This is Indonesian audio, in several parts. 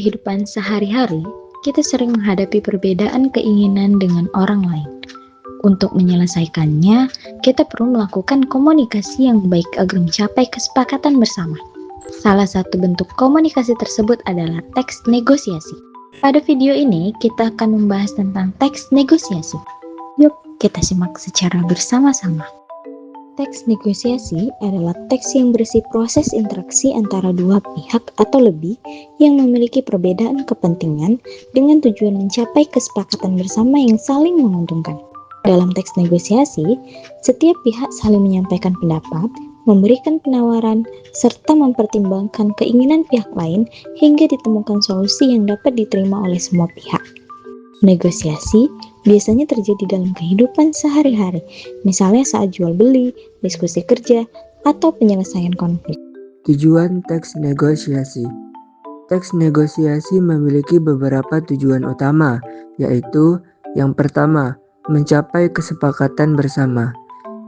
kehidupan sehari-hari, kita sering menghadapi perbedaan keinginan dengan orang lain. Untuk menyelesaikannya, kita perlu melakukan komunikasi yang baik agar mencapai kesepakatan bersama. Salah satu bentuk komunikasi tersebut adalah teks negosiasi. Pada video ini, kita akan membahas tentang teks negosiasi. Yuk, kita simak secara bersama-sama. Teks negosiasi adalah teks yang berisi proses interaksi antara dua pihak atau lebih yang memiliki perbedaan kepentingan dengan tujuan mencapai kesepakatan bersama yang saling menguntungkan. Dalam teks negosiasi, setiap pihak saling menyampaikan pendapat, memberikan penawaran, serta mempertimbangkan keinginan pihak lain hingga ditemukan solusi yang dapat diterima oleh semua pihak. Negosiasi biasanya terjadi dalam kehidupan sehari-hari, misalnya saat jual beli, diskusi kerja, atau penyelesaian konflik. Tujuan teks negosiasi. Teks negosiasi memiliki beberapa tujuan utama, yaitu yang pertama, mencapai kesepakatan bersama.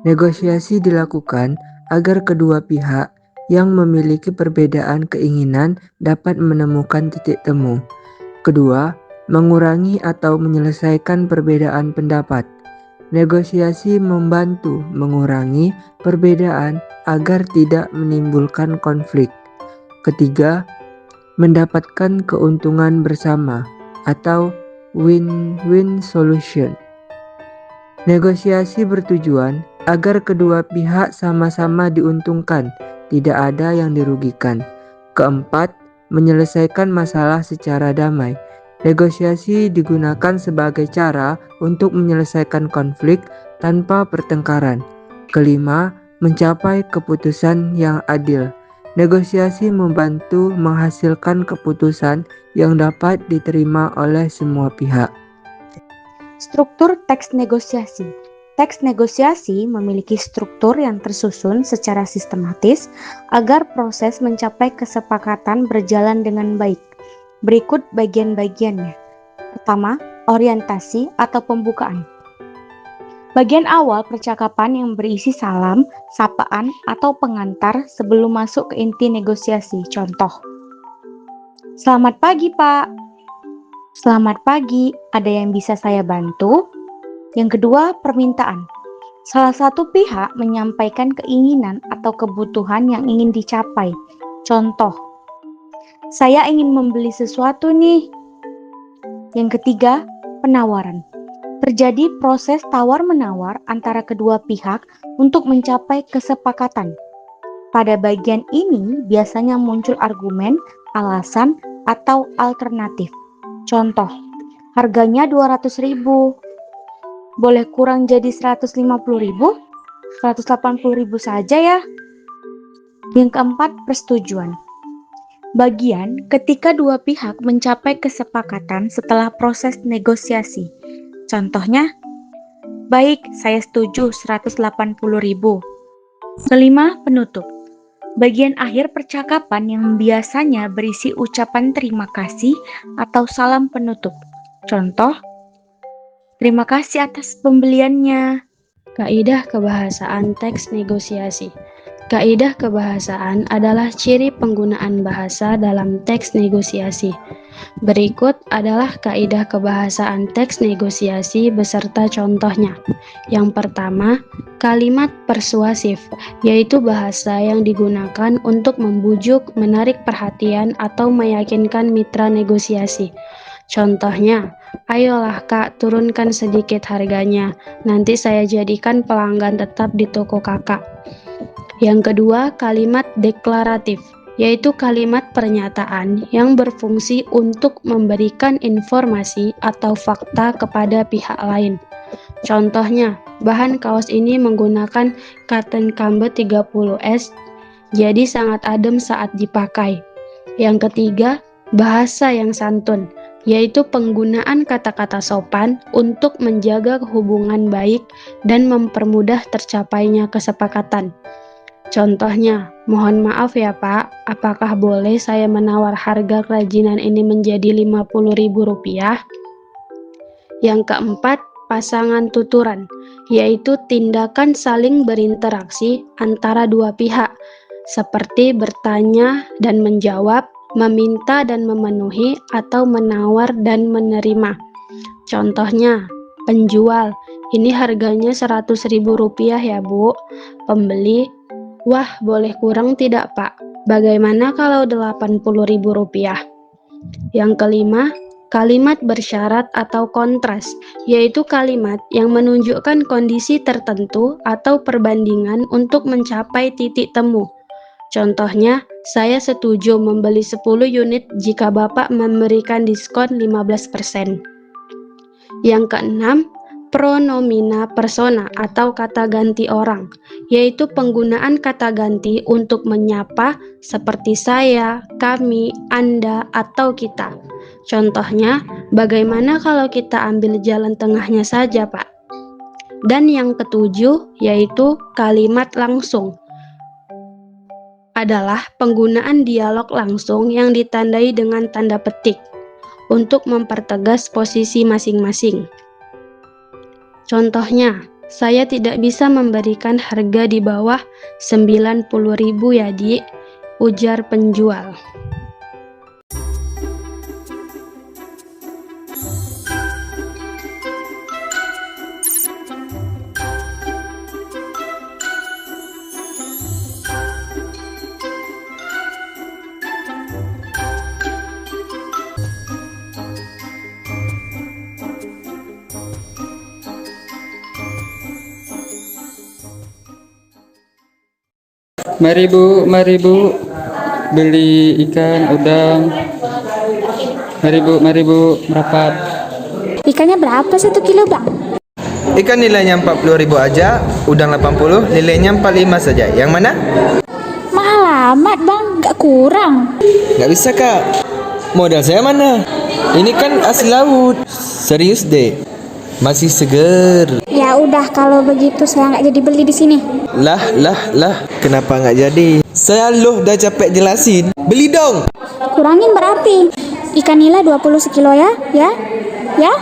Negosiasi dilakukan agar kedua pihak yang memiliki perbedaan keinginan dapat menemukan titik temu. Kedua, mengurangi atau menyelesaikan perbedaan pendapat. Negosiasi membantu mengurangi perbedaan agar tidak menimbulkan konflik. Ketiga, mendapatkan keuntungan bersama atau win-win solution. Negosiasi bertujuan agar kedua pihak sama-sama diuntungkan, tidak ada yang dirugikan. Keempat, menyelesaikan masalah secara damai. Negosiasi digunakan sebagai cara untuk menyelesaikan konflik tanpa pertengkaran. Kelima, mencapai keputusan yang adil. Negosiasi membantu menghasilkan keputusan yang dapat diterima oleh semua pihak. Struktur teks negosiasi. Teks negosiasi memiliki struktur yang tersusun secara sistematis agar proses mencapai kesepakatan berjalan dengan baik. Berikut bagian-bagiannya. Pertama, orientasi atau pembukaan. Bagian awal percakapan yang berisi salam, sapaan, atau pengantar sebelum masuk ke inti negosiasi. Contoh, "Selamat pagi, Pak." "Selamat pagi, ada yang bisa saya bantu?" Yang kedua, permintaan. Salah satu pihak menyampaikan keinginan atau kebutuhan yang ingin dicapai. Contoh, "Saya ingin membeli sesuatu nih." Yang ketiga, penawaran. Terjadi proses tawar-menawar antara kedua pihak untuk mencapai kesepakatan. Pada bagian ini biasanya muncul argumen, alasan, atau alternatif. Contoh, "Harganya 200.000. Boleh kurang jadi 150.000? 180.000 saja ya." Yang keempat, persetujuan. Bagian ketika dua pihak mencapai kesepakatan setelah proses negosiasi. Contohnya, "Baik, saya setuju 180.000. Kelima, penutup. Bagian akhir percakapan yang biasanya berisi ucapan terima kasih atau salam penutup. Contoh, "Terima kasih atas pembeliannya." Kaidah kebahasaan teks negosiasi. Kaidah kebahasaan adalah ciri penggunaan bahasa dalam teks negosiasi. Berikut adalah kaidah kebahasaan teks negosiasi beserta contohnya. Yang pertama, kalimat persuasif, yaitu bahasa yang digunakan untuk membujuk, menarik perhatian, atau meyakinkan mitra negosiasi. Contohnya, "Ayolah Kak, turunkan sedikit harganya, nanti saya jadikan pelanggan tetap di toko Kakak." Yang kedua, kalimat deklaratif, yaitu kalimat pernyataan yang berfungsi untuk memberikan informasi atau fakta kepada pihak lain. Contohnya, bahan kaos ini menggunakan cotton combat 30S, jadi sangat adem saat dipakai. Yang ketiga, bahasa yang santun, yaitu penggunaan kata-kata sopan untuk menjaga hubungan baik dan mempermudah tercapainya kesepakatan. Contohnya, "Mohon maaf ya Pak, apakah boleh saya menawar harga kerajinan ini menjadi Rp50.000? Yang keempat, pasangan tuturan, yaitu tindakan saling berinteraksi antara dua pihak, seperti bertanya dan menjawab, meminta dan memenuhi, atau menawar dan menerima. Contohnya, penjual, ini harganya Rp100.000 ya Bu. Pembeli, wah boleh kurang tidak Pak? Bagaimana kalau Rp80.000? Yang kelima, kalimat bersyarat atau kontras, yaitu kalimat yang menunjukkan kondisi tertentu atau perbandingan untuk mencapai titik temu. Contohnya, saya setuju membeli 10 unit jika Bapak memberikan diskon 15%. Yang keenam, pronomina persona atau kata ganti orang, yaitu penggunaan kata ganti untuk menyapa seperti saya, kami, Anda, atau kita. Contohnya, bagaimana kalau kita ambil jalan tengahnya saja, Pak? Dan yang ketujuh, yaitu kalimat langsung, adalah penggunaan dialog langsung yang ditandai dengan tanda petik untuk mempertegas posisi masing-masing. Contohnya, saya tidak bisa memberikan harga di bawah 90.000 ya, Dik, ujar penjual. Mari Bu, beli ikan udang. Mari Bu, merapat. Ikannya berapa 1 kilo, Bang? Ikan nilainya 40.000 aja, udang 80, nilainya 45 saja. Yang mana? Mahal amat, Bang. Gak kurang. Nggak bisa Kak. Modal saya mana? Ini kan asli laut. Serius deh. Masih seger. Ya udah kalau begitu saya nggak jadi beli di sini. Lah. Kenapa nggak jadi? Saya loh udah capek jelasin. Beli dong. Kurangin berapa? Ikan nila 20 sekilo ya? Ya?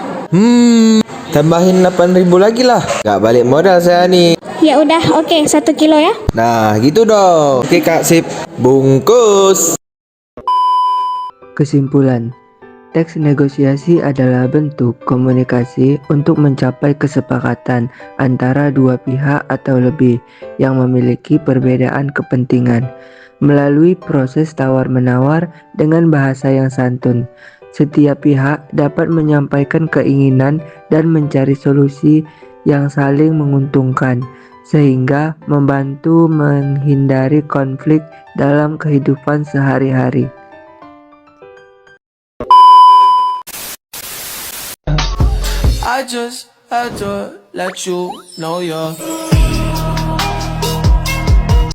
Tambahin 8.000 lagi lah. Nggak balik modal saya nih. Ya udah, oke, 1 kilo ya. Nah gitu dong. Oke Kak, sip. Bungkus. Kesimpulan, teks negosiasi adalah bentuk komunikasi untuk mencapai kesepakatan antara dua pihak atau lebih yang memiliki perbedaan kepentingan. Melalui proses tawar-menawar dengan bahasa yang santun, setiap pihak dapat menyampaikan keinginan dan mencari solusi yang saling menguntungkan, sehingga membantu menghindari konflik dalam kehidupan sehari-hari. I just had to let you know you're